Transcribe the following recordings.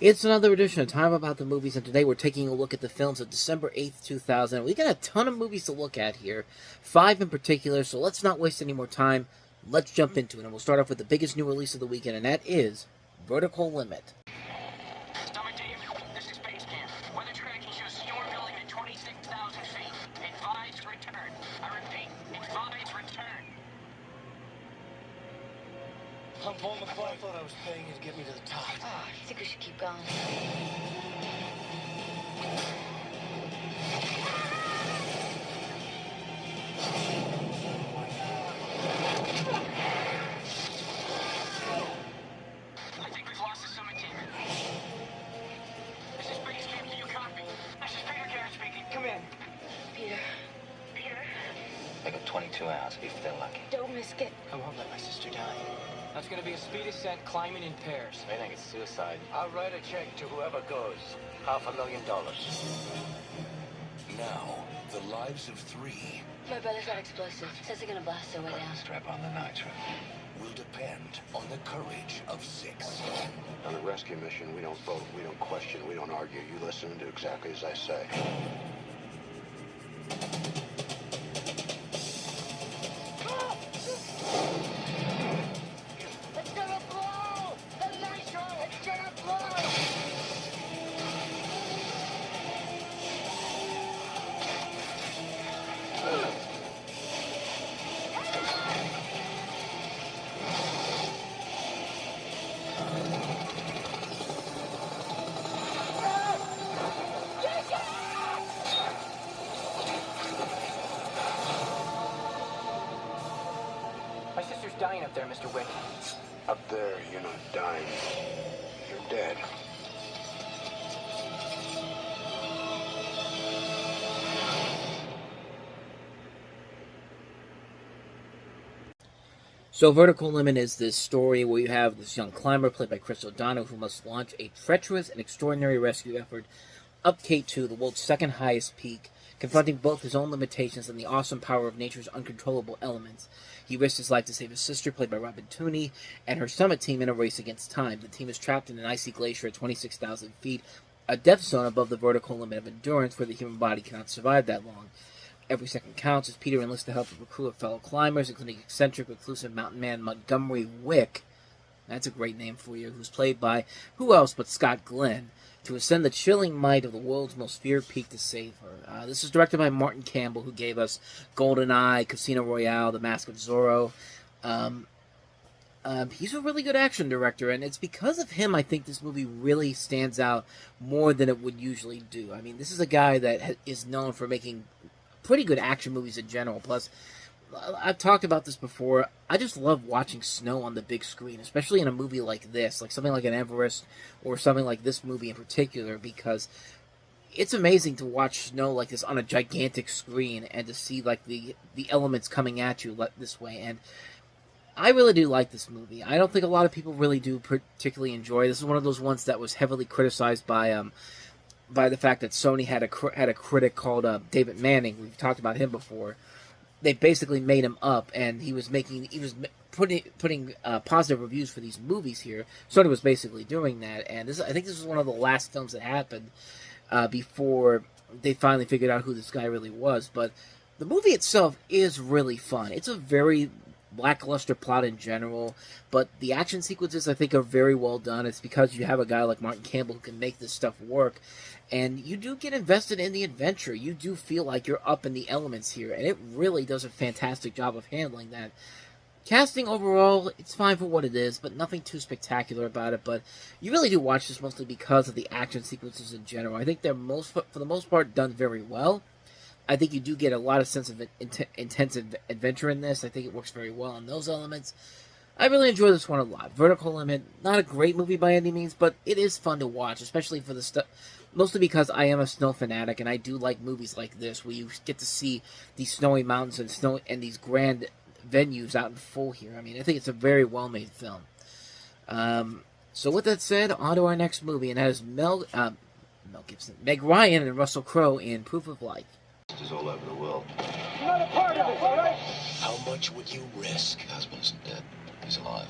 It's another edition of Time About the Movies, and today we're taking a look at the films of December 8th, 2000. We got a ton of movies to look at here, 5 in particular, so let's not waste any more time. Let's jump into it, and we'll start off with the biggest new release of the weekend, and that is Vertical Limit. Stomach Dave, this is Base Camp. Weather tracking shows storm building at 26,000 feet. Advise return. I repeat, advise return. I'm Paul McCoy. I thought I was paying you to get me to the top. I think we should keep going. I think we've lost the summit team. This is Base Camp. Do you copy? This is Peter Garrett speaking. Come in. Peter, Peter? They got 22 hours if they're lucky. don't risk it. I won't let my sister die. That's gonna be a speed ascent climbing in pairs. They think it's suicide. I'll write a check to whoever goes. $500,000. Now, the lives of 3 My brother's got explosives. Says they're gonna blast their way down. Strap on the nitro. will depend on the courage of 6. On a rescue mission, we don't vote, we don't question, we don't argue. You listen and do exactly as I say. It's gonna blow! The nitro! It's gonna blow! My sister's dying up there, Mr. Wick. Up there, you're not dying. You're dead. So, Vertical Limit is this story where you have this young climber, played by Chris O'Donnell, who must launch a treacherous and extraordinary rescue effort up K2, the world's second highest peak, confronting both his own limitations and the awesome power of nature's uncontrollable elements. He risks his life to save his sister, played by Robin Tooney, and her summit team in a race against time. The team is trapped in an icy glacier at 26,000 feet, a death zone above the vertical limit of endurance where the human body cannot survive that long. Every second counts as Peter enlists the help of a crew of fellow climbers, including eccentric, reclusive mountain man Montgomery Wick. That's a great name for you. Who's played by who else but Scott Glenn, to ascend the chilling might of the world's most feared peak to save her. This is directed by Martin Campbell, who gave us GoldenEye, Casino Royale, The Mask of Zorro. He's a really good action director, and it's because of him I think this movie really stands out more than it would usually do. I mean, this is a guy that is known for making pretty good action movies in general. Plus, I've talked about this before, I just love watching snow on the big screen, especially in a movie like this, like something like an Everest, or something like this movie in particular, because it's amazing to watch snow like this on a gigantic screen, and to see like the elements coming at you this way. And I really do like this movie. I don't think a lot of people really do particularly enjoy. This is one of those ones that was heavily criticized by the fact that Sony had a critic called David Manning. We've talked about him before. They basically made him up, and he was putting positive reviews for these movies here. Sony was basically doing that, and I think this was one of the last films that happened before they finally figured out who this guy really was. But the movie itself is really fun. It's a very lackluster plot in general, but the action sequences I think are very well done. It's because you have a guy like Martin Campbell who can make this stuff work, and you do get invested in the adventure. You do feel like you're up in the elements here, and it really does a fantastic job of handling that. Casting overall, it's fine for what it is, but nothing too spectacular about it. But you really do watch this mostly because of the action sequences in general. I think they're for the most part done very well. I think you do get a lot of sense of intense adventure in this. I think it works very well on those elements. I really enjoy this one a lot. Vertical Limit, not a great movie by any means, but it is fun to watch, especially for the stuff. Mostly because I am a snow fanatic, and I do like movies like this, where you get to see these snowy mountains and these grand venues out in full here. I mean, I think it's a very well-made film. So with that said, on to our next movie, and that is Mel Gibson, Meg Ryan, and Russell Crowe in Proof of Life. It's all over the world. You're not a part of this, all right? How much would you risk? Your husband isn't dead. He's alive.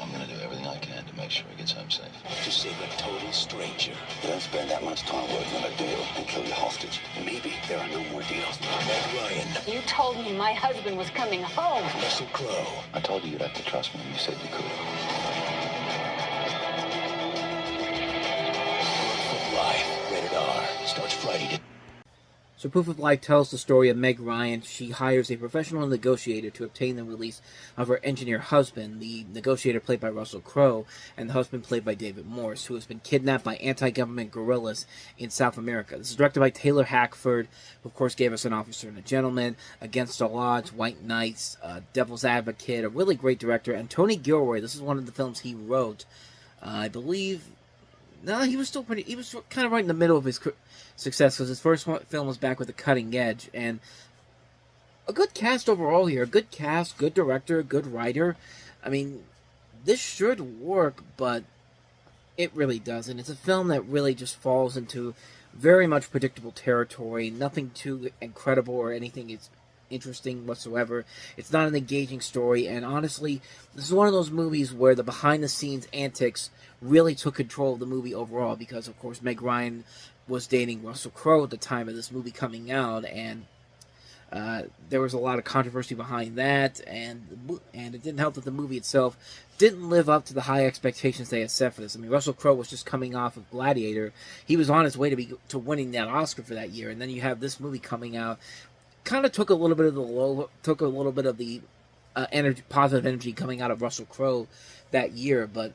I'm gonna do everything I can to make sure he gets home safe. To save a total stranger. Don't spend that much time working on a deal and kill your hostage. Maybe there are no more deals. Meg Ryan. You told me my husband was coming home. Russell Crowe. I told you you'd have to trust me. You said you could. Life. Rated R. Starts Friday. So Proof of Life tells the story of Meg Ryan. She hires a professional negotiator to obtain the release of her engineer husband, the negotiator played by Russell Crowe, and the husband played by David Morse, who has been kidnapped by anti-government guerrillas in South America. This is directed by Taylor Hackford, who of course gave us An Officer and a Gentleman, Against All Odds, White Knights, Devil's Advocate, a really great director. And Tony Gilroy, this is one of the films he wrote, I believe. No, he was still pretty. He was kind of right in the middle of his success because his first film was Back with the Cutting Edge, and a good cast overall here. A good cast, good director, good writer. I mean, this should work, but it really doesn't. It's a film that really just falls into very much predictable territory. Nothing too incredible or anything it's interesting whatsoever. It's not an engaging story, and honestly, this is one of those movies where the behind-the-scenes antics really took control of the movie overall, because of course Meg Ryan was dating Russell Crowe at the time of this movie coming out, and there was a lot of controversy behind that, and it didn't help that the movie itself didn't live up to the high expectations they had set for this. I mean, Russell Crowe was just coming off of Gladiator. He was on his way to winning that Oscar for that year, and then you have this movie coming out. Kind of took a little bit of the energy, positive energy coming out of Russell Crowe that year, but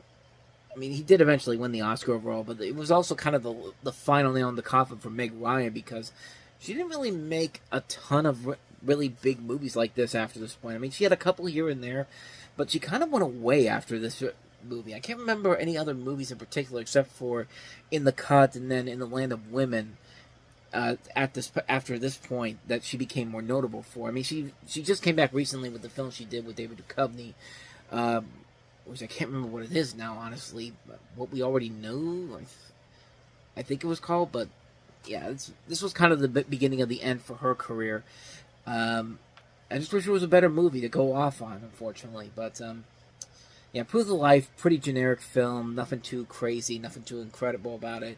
I mean, he did eventually win the Oscar overall, but it was also kind of the final nail in the coffin for Meg Ryan, because she didn't really make a ton of really big movies like this after this point. I mean, she had a couple here and there, but she kind of went away after this movie. I can't remember any other movies in particular except for In the Cut and then In the Land of Women. After this point, that she became more notable for. I mean, she just came back recently with the film she did with David Duchovny, which I can't remember what it is now, honestly. What We Already Know, I think it was called. But yeah, this was kind of the beginning of the end for her career. I just wish it was a better movie to go off on, unfortunately. But yeah, Proof of Life, pretty generic film. Nothing too crazy, nothing too incredible about it.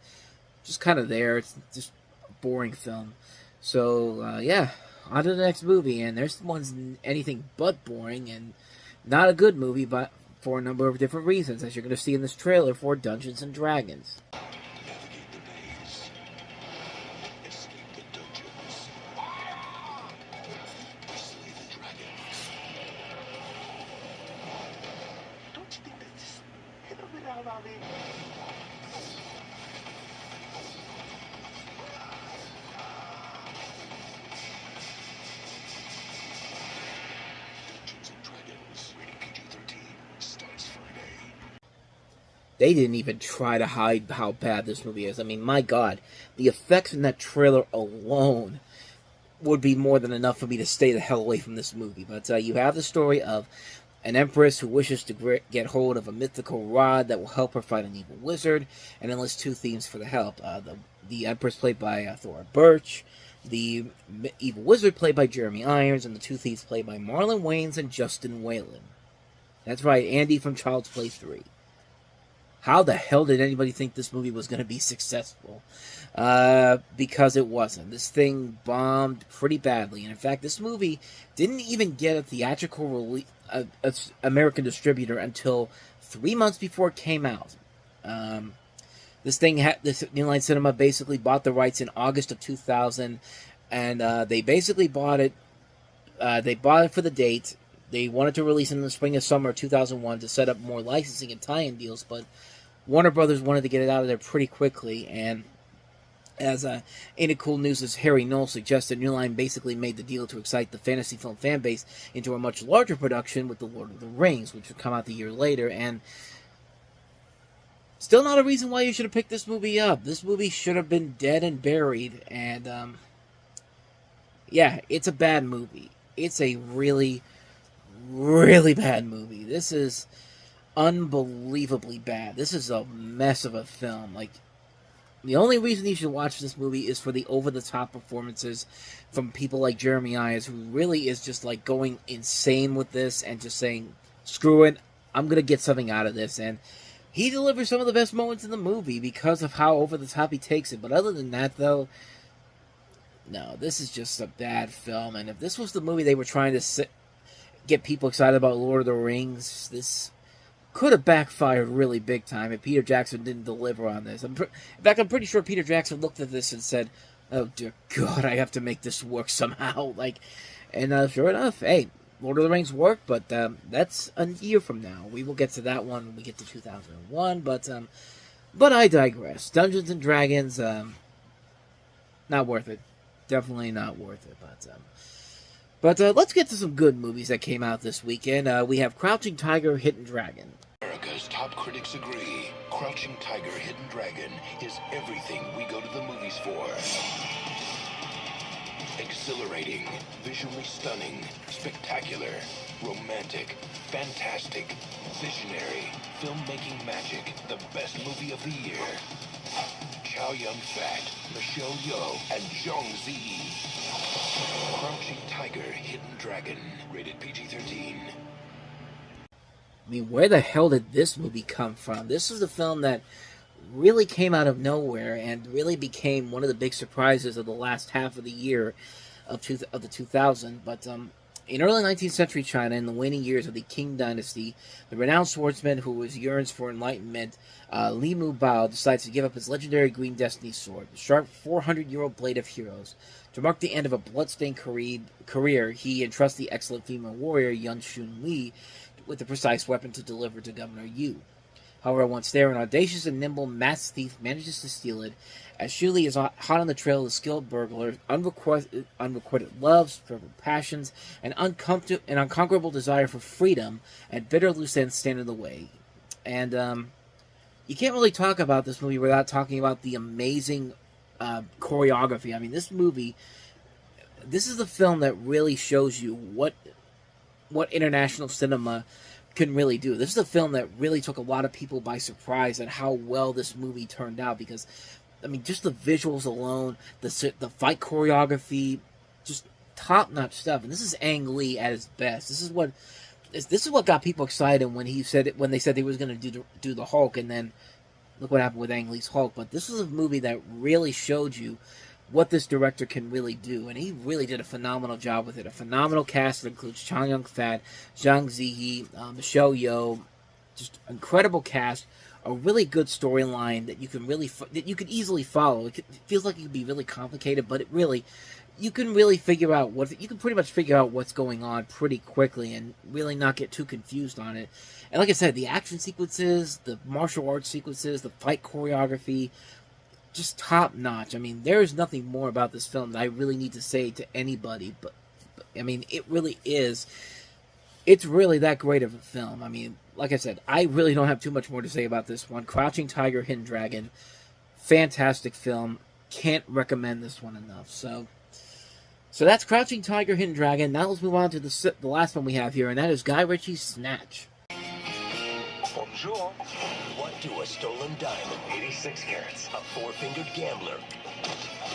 Just kind of there. It's just boring film. So yeah, on to the next movie, and this one's anything but boring and not a good movie, but for a number of different reasons, as you're going to see in this trailer for Dungeons and Dragons. Navigate the maze. Escape the dungeons. Slay the dragon. Don't you think that's a little bit out of it? Dungeons and Dragons. Rated PG-13. Starts Friday. They didn't even try to hide how bad this movie is. I mean, my God, the effects in that trailer alone would be more than enough for me to stay the hell away from this movie. But you have the story of an empress who wishes to get hold of a mythical rod that will help her fight an evil wizard, and enlists two thieves for the help. The empress played by Thora Birch, the evil wizard played by Jeremy Irons, and the two thieves played by Marlon Wayans and Justin Whalen. That's right, Andy from Child's Play 3. How the hell did anybody think this movie was going to be successful? Because it wasn't. This thing bombed pretty badly. And in fact, this movie didn't even get a theatrical release, American distributor, until 3 months before it came out. This New Line Cinema basically bought the rights in August of 2000, and they basically bought it. They bought it for the date. They wanted to release it in the spring or summer of 2001 to set up more licensing and tie-in deals, but Warner Brothers wanted to get it out of there pretty quickly, and as Ain't It Cool News' Harry Knowles suggested, New Line basically made the deal to excite the fantasy film fan base into a much larger production with The Lord of the Rings, which would come out the year later, and still not a reason why you should have picked this movie up. This movie should have been dead and buried, and yeah, it's a bad movie. It's a really, really bad movie. This is unbelievably bad. This is a mess of a film. Like, the only reason you should watch this movie is for the over-the-top performances from people like Jeremy Irons, who really is just like going insane with this and just saying, screw it, I'm gonna get something out of this, and he delivers some of the best moments in the movie because of how over the top he takes it. But other than that, though, no, this is just a bad film. And if this was the movie they were trying to get people excited about Lord of the Rings, this could have backfired really big time if Peter Jackson didn't deliver on this. In fact, I'm pretty sure Peter Jackson looked at this and said, "Oh dear God, I have to make this work somehow." And sure enough, hey, Lord of the Rings worked, but that's a year from now. We will get to that one when we get to 2001. But I digress. Dungeons and Dragons, not worth it. Definitely not worth it. But let's get to some good movies that came out this weekend. We have Crouching Tiger, Hidden Dragon. America's top critics agree. Crouching Tiger, Hidden Dragon is everything we go to the movies for. Exhilarating, visually stunning, spectacular, romantic, fantastic, visionary, filmmaking magic, the best movie of the year. Chow Yun-fat, Michelle Yeoh, and Zhang Ziyi. Crouching Tiger, Hidden Dragon, rated PG-13. I mean, where the hell did this movie come from? This is a film that really came out of nowhere and really became one of the big surprises of the last half of the year of the 2000s. But in early 19th century China, in the waning years of the Qing dynasty, the renowned swordsman who yearns for enlightenment, Li Mu Bao, decides to give up his legendary Green Destiny sword, the sharp 400-year-old blade of heroes. To mark the end of a bloodstained career, he entrusts the excellent female warrior Yun Shun Li with the precise weapon to deliver to Governor Yu. However, once there, an audacious and nimble masked thief manages to steal it, as Xu Li is hot on the trail of the skilled burglar, unrequited loves, fervent passions, an unconquerable desire for freedom, and bitter loose ends stand in the way. And you can't really talk about this movie without talking about the amazing choreography. I mean, this is the film that really shows you what international cinema can really do. This is a film that really took a lot of people by surprise at how well this movie turned out, because, I mean, just the visuals alone, the fight choreography, just top-notch stuff. And this is Ang Lee at his best. This is what got people excited when they said he was going to do the Hulk, and then look what happened with Ang Lee's Hulk. But this was a movie that really showed you what this director can really do, and he really did a phenomenal job with it. A phenomenal cast that includes Chow Yun-fat, Zhang Ziyi, Michelle Yeoh, just incredible cast, a really good storyline that you can easily follow. It feels like it could be really complicated, but you can pretty much figure out what's going on pretty quickly and really not get too confused on it. And like I said, the action sequences, the martial arts sequences, the fight choreography, just top notch. I mean, there is nothing more about this film that I really need to say to anybody, but I mean, it really is. It's really that great of a film. I mean, like I said, I really don't have too much more to say about this one. Crouching Tiger, Hidden Dragon, fantastic film. Can't recommend this one enough. So that's Crouching Tiger, Hidden Dragon. Now let's move on to the last one we have here, and that is Guy Ritchie's Snatch. Bonjour. What do a stolen diamond, 86 carats, a four-fingered gambler,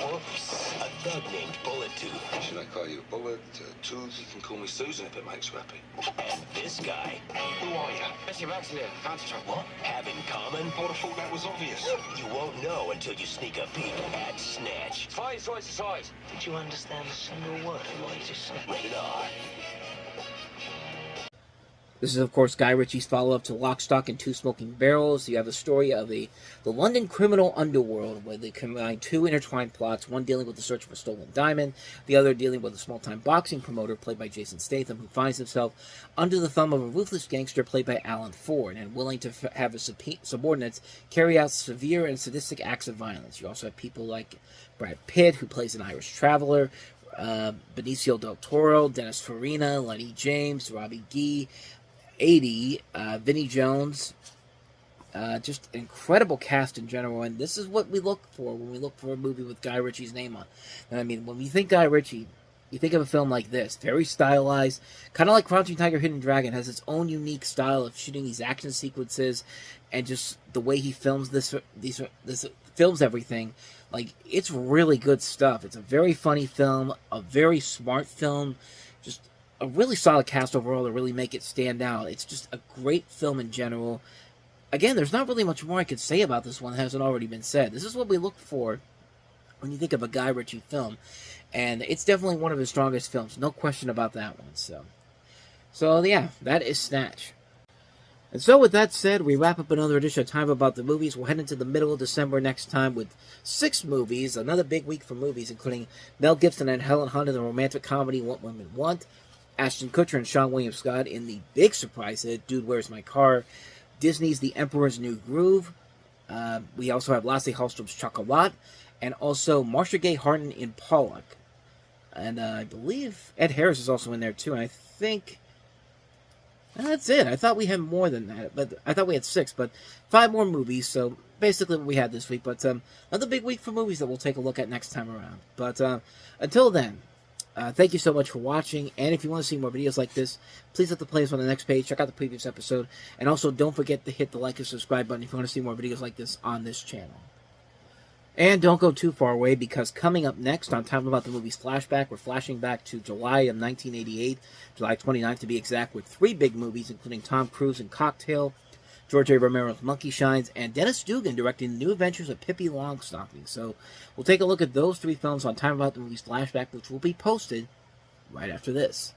whoops, a thug named Bullet Tooth. Should I call you Bullet, Tooth? You can call me Susan if it makes you happy. And this guy, Who are you? Mr. Baxter, concentrate. what? Have in common? I would have thought that was obvious. You won't know until you sneak a peek at Snatch. Size. Did you understand a single word of what he just said? Rated R. This is, of course, Guy Ritchie's follow-up to Lock, Stock, and Two Smoking Barrels. You have the story of the London criminal underworld, where they combine two intertwined plots, one dealing with the search for a stolen diamond, the other dealing with a small-time boxing promoter, played by Jason Statham, who finds himself under the thumb of a ruthless gangster, played by Alan Ford, and willing to have his subordinates carry out severe and sadistic acts of violence. You also have people like Brad Pitt, who plays an Irish traveler, Benicio del Toro, Dennis Farina, Lenny James, Robbie Gee, 80, Vinnie Jones, just an incredible cast in general, and this is what we look for when we look for a movie with Guy Ritchie's name on. And I mean, when we think Guy Ritchie, you think of a film like this, very stylized, kind of like Crouching Tiger, Hidden Dragon, has its own unique style of shooting these action sequences, and just the way he films films everything. Like, it's really good stuff. It's a very funny film, a very smart film, just a really solid cast overall to really make it stand out. It's just a great film in general. Again, there's not really much more I could say about this one that hasn't already been said. This is what we look for when you think of a Guy Ritchie film. And it's definitely one of his strongest films. No question about that one. So yeah, that is Snatch. And so with that said, we wrap up another edition of Time About the Movies. We'll head into the middle of December next time with 6 movies. Another big week for movies, including Mel Gibson and Helen Hunt in the romantic comedy What Women Want. Ashton Kutcher and Seann William Scott in the big surprise hit Dude, Where's My Car? Disney's The Emperor's New Groove. We also have Lasse Hallström's Chocolat. And also Marcia Gay Harden in Pollock. And I believe Ed Harris is also in there too. And I think that's it. I thought we had more than that, but I thought we had 6, but 5 more movies. So basically what we had this week. But another big week for movies that we'll take a look at next time around. But until then, thank you so much for watching. And if you want to see more videos like this, please hit the playlist on the next page. Check out the previous episode. And also don't forget to hit the like and subscribe button if you want to see more videos like this on this channel. And don't go too far away, because coming up next on Time About the Movies Flashback, we're flashing back to July of 1988, July 29th to be exact, with 3 big movies, including Tom Cruise in Cocktail, George A. Romero's Monkey Shines, and Dennis Dugan directing The New Adventures of Pippi Longstocking. So we'll take a look at those 3 films on Time About the Movies Flashback, which will be posted right after this.